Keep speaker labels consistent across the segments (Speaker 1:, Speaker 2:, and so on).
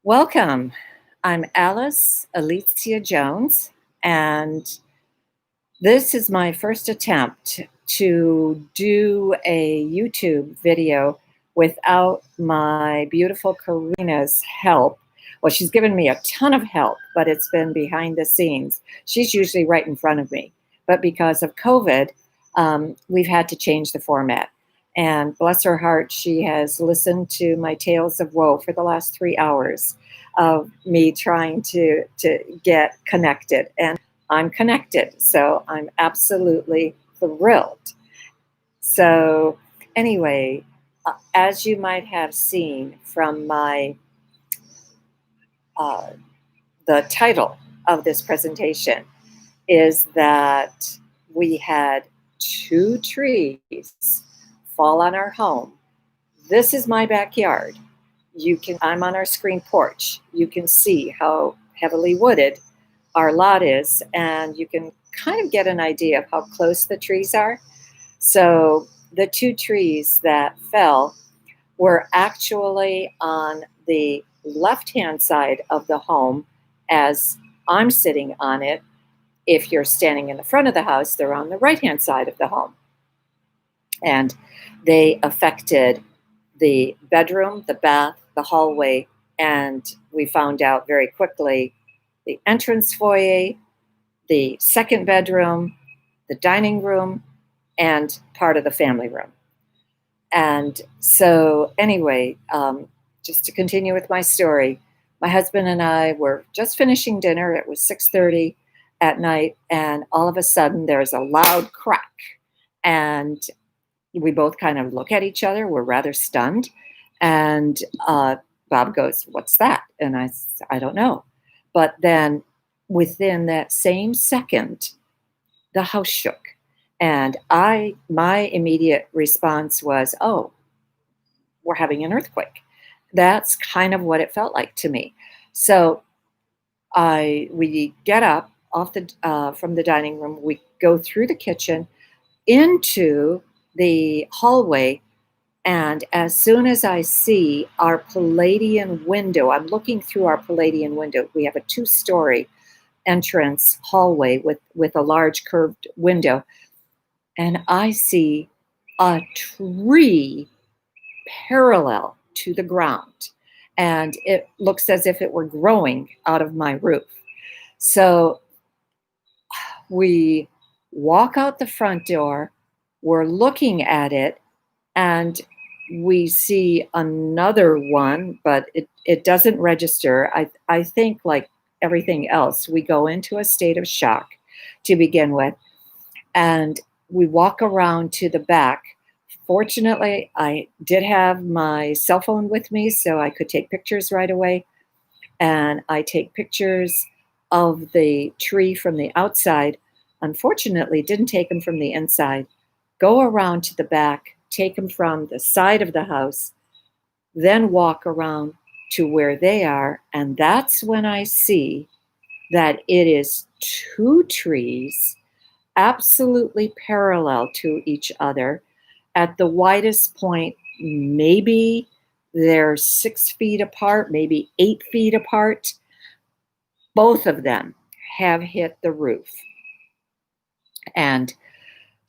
Speaker 1: Welcome. I'm Alice Alicia Jones, and this is my first attempt to do a YouTube video without my beautiful Karina's help. Well, she's given me a ton of help, but it's been behind the scenes. She's usually right in front of me. But because of COVID, we've had to change the format. And bless her heart, she has listened to my tales of woe for the last 3 hours of me trying to get connected. And I'm connected, so I'm absolutely thrilled. So, anyway, as you might have seen from my uh, the title of this presentation, is that we had two trees fall on our home. This is my backyard. I'm on our screen porch. You can see how heavily wooded our lot is, and you can kind of get an idea of how close the trees are. So the two trees that fell were actually on the left-hand side of the home as I'm sitting on it. If you're standing in the front of the house, they're on the right-hand side of the home. And they affected the bedroom, the bath, the hallway, and we found out very quickly the entrance foyer, the second bedroom, the dining room, and part of the family room. And so, anyway, just to continue with my story, my husband and I were just finishing dinner. It was 6:30 at night, and all of a sudden there's a loud crack. And we both kind of look at each other. We're rather stunned. And Bob goes, "What's that?" And I don't know. But then within that same second, the house shook. And my immediate response was, "Oh, we're having an earthquake." That's kind of what it felt like to me. So we get up from the dining room. We go through the kitchen into the hallway, and as soon as I see our Palladian window, I'm looking through our Palladian window. We have a 2-story entrance hallway with a large curved window, and I see a tree parallel to the ground, and it looks as if it were growing out of my roof. So we walk out the front door, we're looking at it, and we see another one, but it doesn't register. I think, like everything else, we go into a state of shock to begin with, and we walk around to the back. Fortunately, I did have my cell phone with me, so I could take pictures right away. And I take pictures of the tree from the outside. Unfortunately, didn't take them from the inside. Go around to the back, take them from the side of the house, then walk around to where they are. And that's when I see that it is two trees absolutely parallel to each other. At the widest point, maybe they're 6 feet apart, maybe 8 feet apart. Both of them have hit the roof. And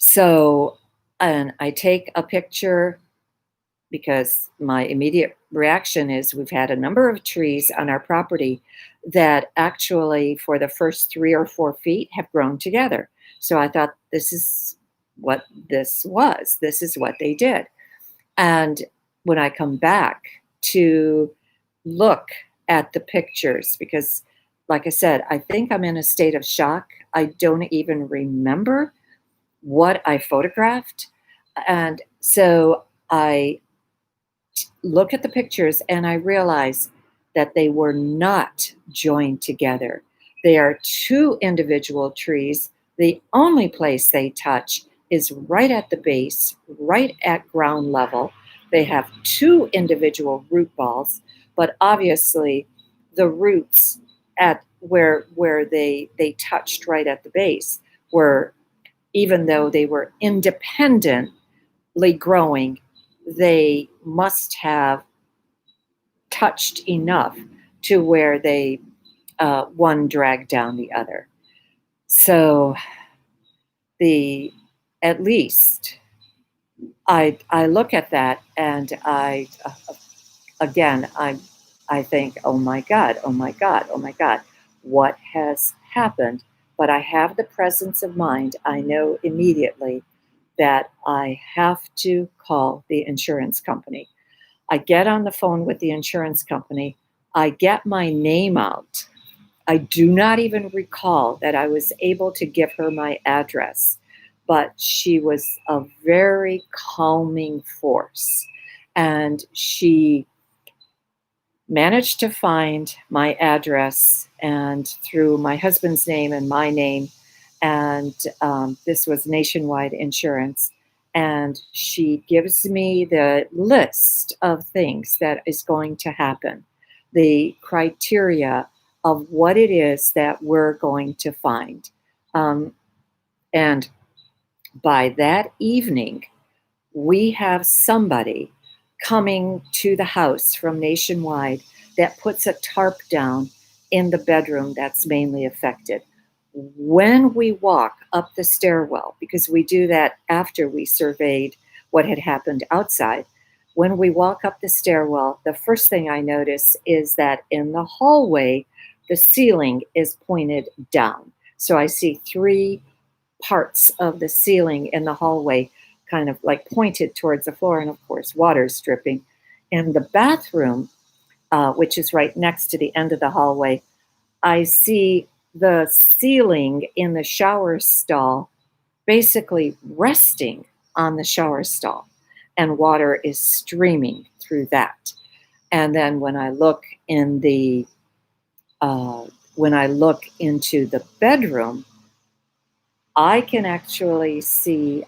Speaker 1: so, and I take a picture because my immediate reaction is we've had a number of trees on our property that actually for the first 3 or 4 feet have grown together. So I thought, this is what this was. This is what they did. And when I come back to look at the pictures, because like I said, I think I'm in a state of shock. I don't even remember what I photographed. And so I look at the pictures and I realize that they were not joined together. They are two individual trees. The only place they touch is right at the base, right at ground level. They have two individual root balls, but obviously the roots at where they touched right at the base were, even though they were independently growing, they must have touched enough to where they one dragged down the other. So the at least I look at that and I think, oh my God, oh my God, oh my God, what has happened? But I have the presence of mind. I know immediately that I have to call the insurance company. I get on the phone with the insurance company. I get my name out. I do not even recall that I was able to give her my address, but she was a very calming force. And she managed to find my address and through my husband's name and my name. And this was Nationwide Insurance. And she gives me the list of things that is going to happen, the criteria of what it is that we're going to find. And by that evening, we have somebody coming to the house from Nationwide that puts a tarp down in the bedroom that's mainly affected. When we walk up the stairwell, because we do that after we surveyed what had happened outside, when we walk up the stairwell, the first thing I notice is that in the hallway, the ceiling is pointed down. So I see three parts of the ceiling in the hallway kind of like pointed towards the floor, and of course, water's dripping. In the bathroom, which is right next to the end of the hallway, I see the ceiling in the shower stall basically resting on the shower stall, and water is streaming through that. And then when I look into the bedroom, I can actually see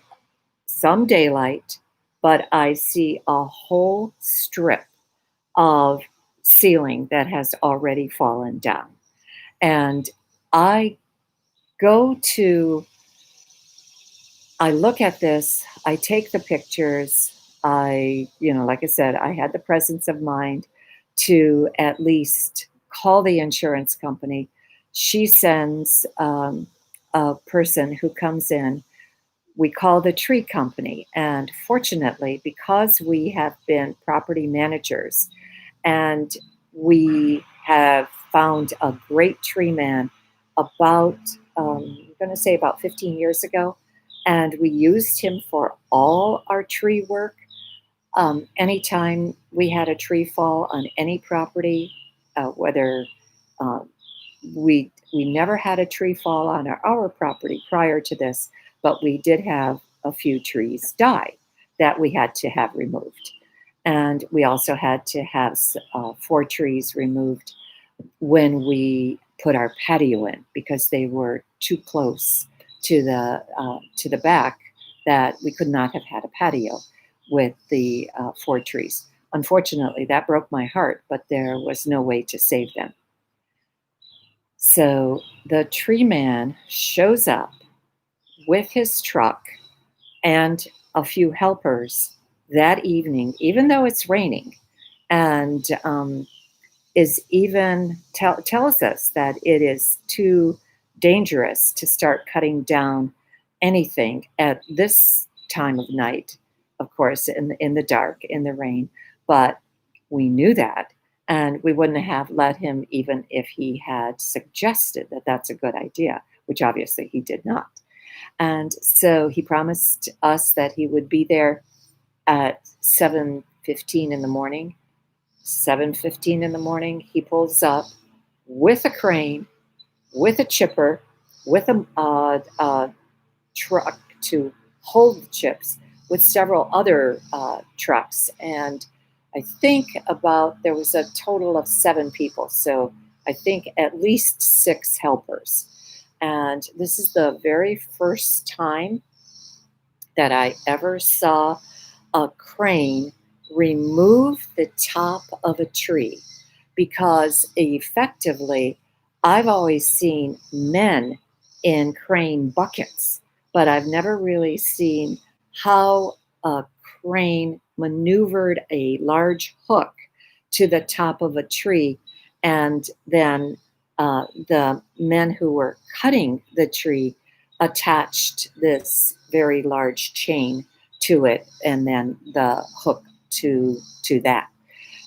Speaker 1: some daylight, but I see a whole strip of ceiling that has already fallen down. And I go to, I look at this, I take the pictures. Like I said, I had the presence of mind to at least call the insurance company. She sends a person who comes in. We call the tree company. And fortunately, because we have been property managers and we have found a great tree man about, I'm going to say about 15 years ago, and we used him for all our tree work. Anytime we had a tree fall on any property, whether uh, we never had a tree fall on our property prior to this, but we did have a few trees die that we had to have removed. And we also had to have 4 trees removed when we put our patio in because they were too close to the back that we could not have had a patio with the 4 trees. Unfortunately, that broke my heart, but there was no way to save them. So the tree man shows up with his truck and a few helpers that evening, even though it's raining, and tells us that it is too dangerous to start cutting down anything at this time of night. Of course, in the dark, in the rain, but we knew that, and we wouldn't have let him even if he had suggested that that's a good idea, which obviously he did not. And so he promised us that he would be there at 7:15 in the morning. 7:15 in the morning, he pulls up with a crane, with a chipper, with a truck to hold the chips, with several other trucks. And I think there was a total of 7 people. So I think at least 6 helpers. And this is the very first time that I ever saw a crane remove the top of a tree, because effectively I've always seen men in crane buckets, but I've never really seen how a crane maneuvered a large hook to the top of a tree And then the men who were cutting the tree attached this very large chain to it, and then the hook to that.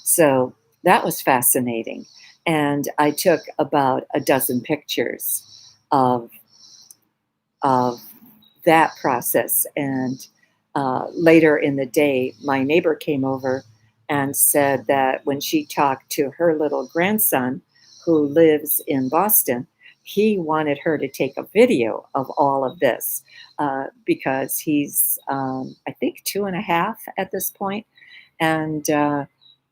Speaker 1: So that was fascinating. And I took about a dozen pictures of of that process. And later in the day, my neighbor came over and said that when she talked to her little grandson, who lives in Boston, he wanted her to take a video of all of this because he's, I think, 2.5 at this point, and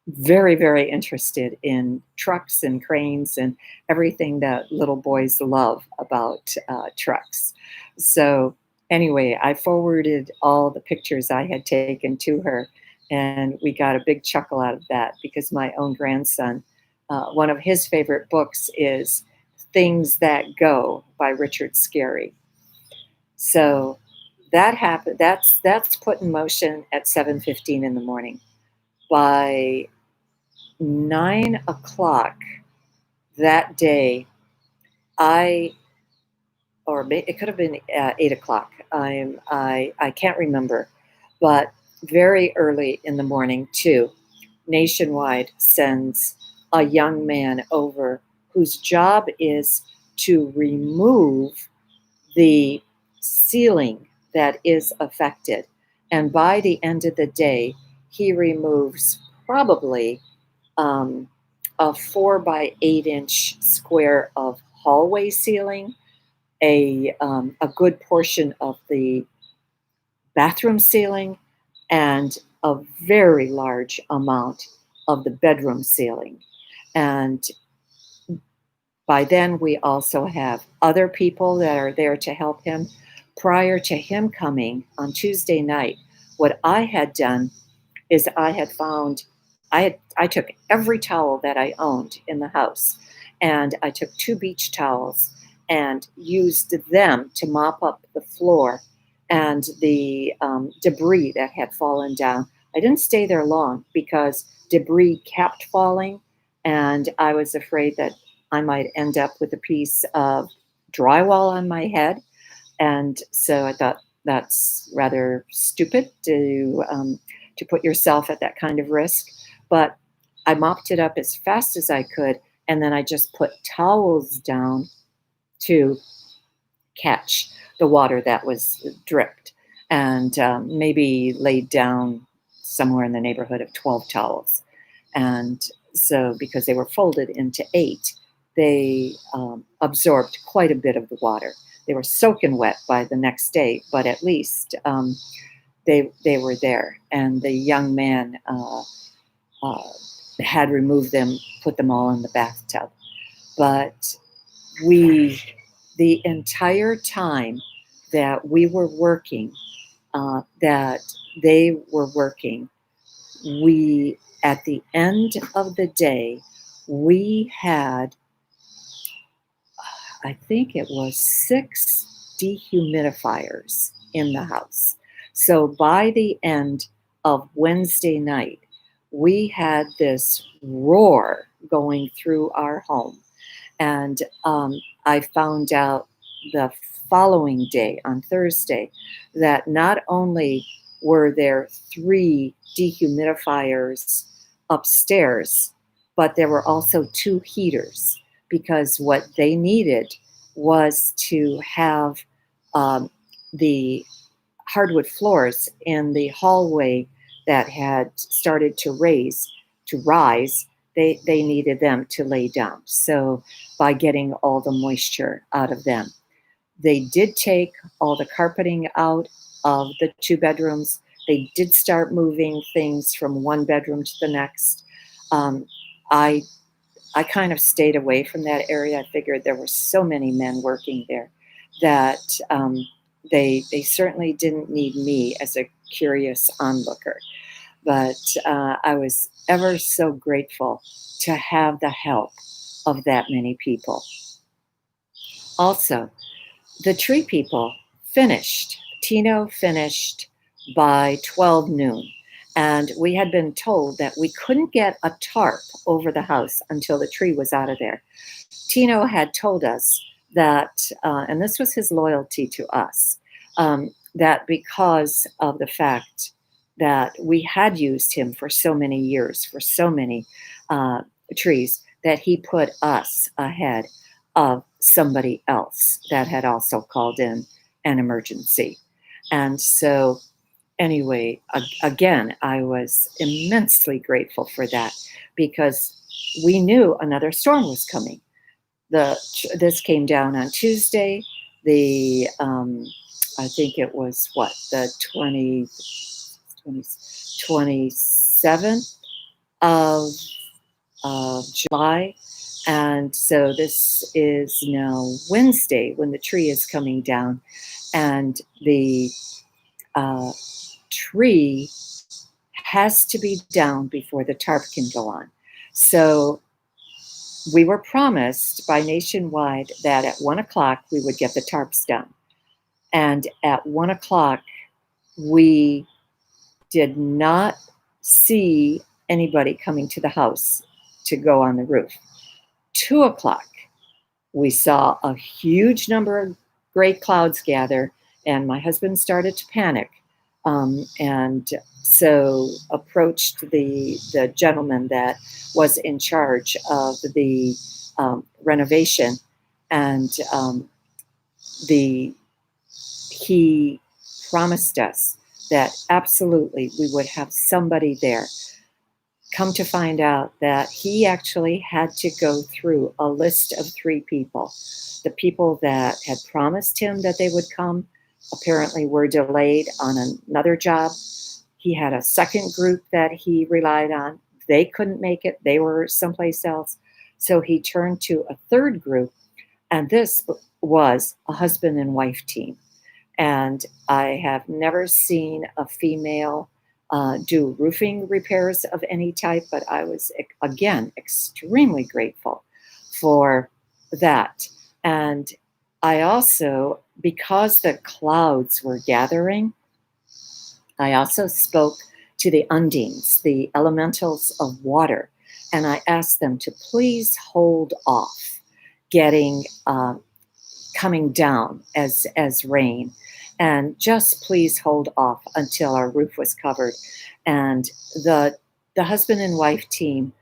Speaker 1: very, very interested in trucks and cranes and everything that little boys love about trucks. So, anyway, I forwarded all the pictures I had taken to her, and we got a big chuckle out of that because my own grandson, one of his favorite books is Things That Go by Richard Scarry. So that happened. That's put in motion at 7:15 in the morning. By 9 o'clock that day, I it could have been 8 o'clock. I can't remember, but very early in the morning too, Nationwide sends a young man over whose job is to remove the ceiling that is affected, and by the end of the day, he removes probably um, a 4 by 8 inch square of hallway ceiling, a good portion of the bathroom ceiling, and a very large amount of the bedroom ceiling. And by then, we also have other people that are there to help him. Prior to him coming on Tuesday night, what I had done is I took every towel that I owned in the house, and I took 2 beach towels and used them to mop up the floor and the debris that had fallen down. I didn't stay there long because debris kept falling, and I was afraid that I might end up with a piece of drywall on my head. And so I thought that's rather stupid to put yourself at that kind of risk. But I mopped it up as fast as I could, and then I just put towels down to catch the water that was dripped, and maybe laid down somewhere in the neighborhood of 12 towels. And so, because they were folded into 8, they absorbed quite a bit of the water. They were soaking wet by the next day, but at least they were there. And the young man uh, had removed them, put them all in the bathtub. But the entire time that we were working, that they were working, at the end of the day, we had, I think it was 6 dehumidifiers in the house. So by the end of Wednesday night, we had this roar going through our home. And I found out the following day, on Thursday, that not only were there 3 dehumidifiers upstairs, but there were also 2 heaters, because what they needed was to have the hardwood floors in the hallway that had started to rise. They needed them to lay down. So by getting all the moisture out of them, they did take all the carpeting out of the 2 bedrooms. They did start moving things from one bedroom to the next. I I kind of stayed away from that area. I figured there were so many men working there that they certainly didn't need me as a curious onlooker. But I was ever so grateful to have the help of that many people. Also, the tree people finished. Tino finished by 12 noon. And we had been told that we couldn't get a tarp over the house until the tree was out of there. Tino had told us that, and this was his loyalty to us, that because of the fact that we had used him for so many years, for so many uh, trees, that he put us ahead of somebody else that had also called in an emergency. And so, anyway, again, I was immensely grateful for that because we knew another storm was coming. This came down on Tuesday. The I think it was what, the 27th of July. And so this is now Wednesday when the tree is coming down, and the uh, tree has to be down before the tarp can go on. So we were promised by Nationwide that at 1 o'clock we would get the tarps down. And at 1 o'clock, we did not see anybody coming to the house to go on the roof. 2 o'clock, we saw a huge number of gray clouds gather, and my husband started to panic. And so approached the gentleman that was in charge of the renovation, and the he promised us that absolutely we would have somebody there. Come to find out that he actually had to go through a list of 3 people. The people that had promised him that they would come apparently were delayed on another job. He had a second group that he relied on. They couldn't make it, they were someplace else. So he turned to a third group, and this was a husband and wife team. And I have never seen a female do roofing repairs of any type, but I was, again, extremely grateful for that. And I also, because the clouds were gathering, I also spoke to the undines, the elementals of water, and I asked them to please hold off getting coming down as rain, and just please hold off until our roof was covered. And the husband and wife team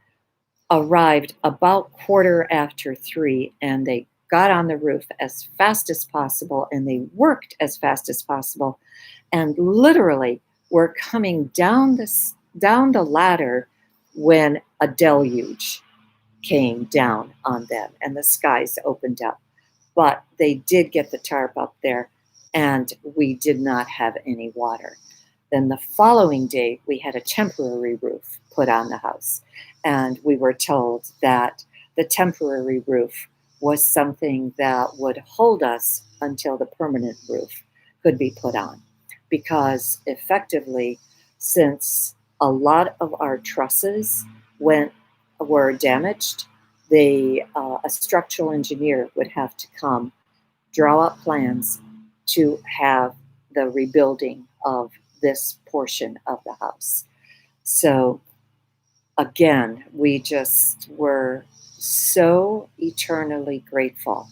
Speaker 1: arrived about 3:15, and they got on the roof as fast as possible, and they worked as fast as possible, and literally were coming down the ladder when a deluge came down on them and the skies opened up. But they did get the tarp up there, and we did not have any water. Then the following day, we had a temporary roof put on the house, and we were told that the temporary roof was something that would hold us until the permanent roof could be put on. Because effectively, since a lot of our trusses were damaged, a structural engineer would have to come, draw up plans to have the rebuilding of this portion of the house. So again, we just were so eternally grateful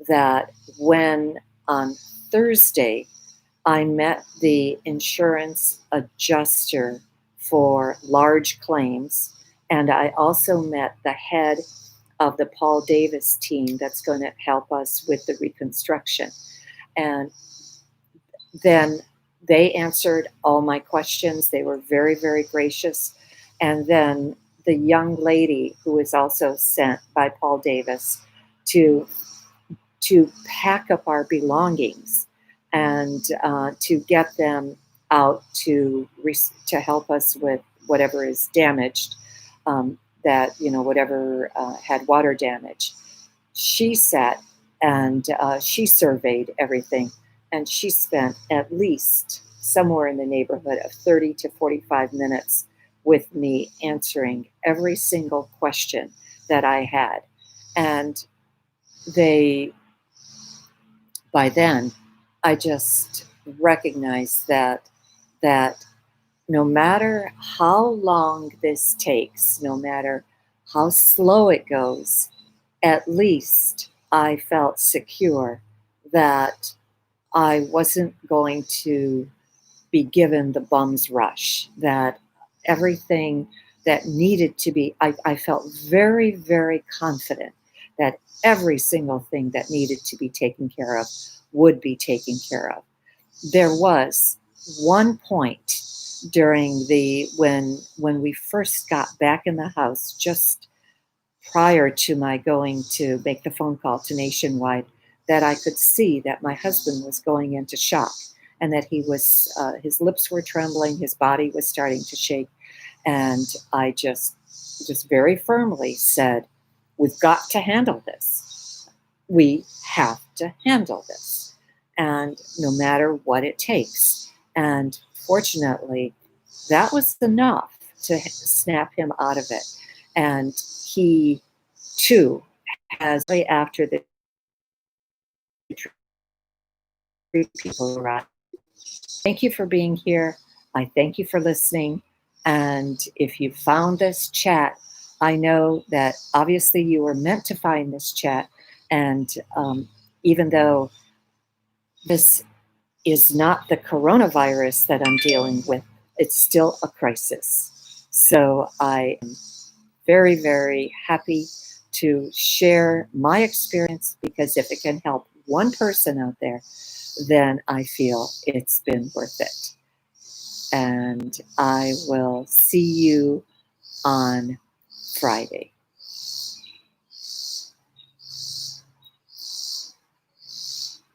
Speaker 1: that when on Thursday I met the insurance adjuster for large claims, and I also met the head of the Paul Davis team that's going to help us with the reconstruction. And then they answered all my questions. They were very, very gracious. And then the young lady who was also sent by Paul Davis to pack up our belongings and to get them out to help us with whatever is damaged, whatever had water damage. She sat and she surveyed everything, and she spent at least somewhere in the neighborhood of 30 to 45 minutes with me answering every single question that I had. And by then, I just recognized that no matter how long this takes, no matter how slow it goes, at least I felt secure that I wasn't going to be given the bum's rush, that everything that needed to be, I felt very, very confident that every single thing that needed to be taken care of would be taken care of. There was one point during the when we first got back in the house, just prior to my going to make the phone call to Nationwide, that I could see that my husband was going into shock, and that he was his lips were trembling, his body was starting to shake, and I just very firmly said, "We've got to handle this. We have to handle this, and no matter what it takes." And fortunately, that was enough to snap him out of it. And he too has right after the three people around. Thank you for being here. I thank you for listening. And if you found this chat, I know that obviously you were meant to find this chat. And even though this is not the coronavirus that I'm dealing with, it's still a crisis. So I am very, very happy to share my experience, because if it can help one person out there, then I feel it's been worth it. And I will see you on Friday.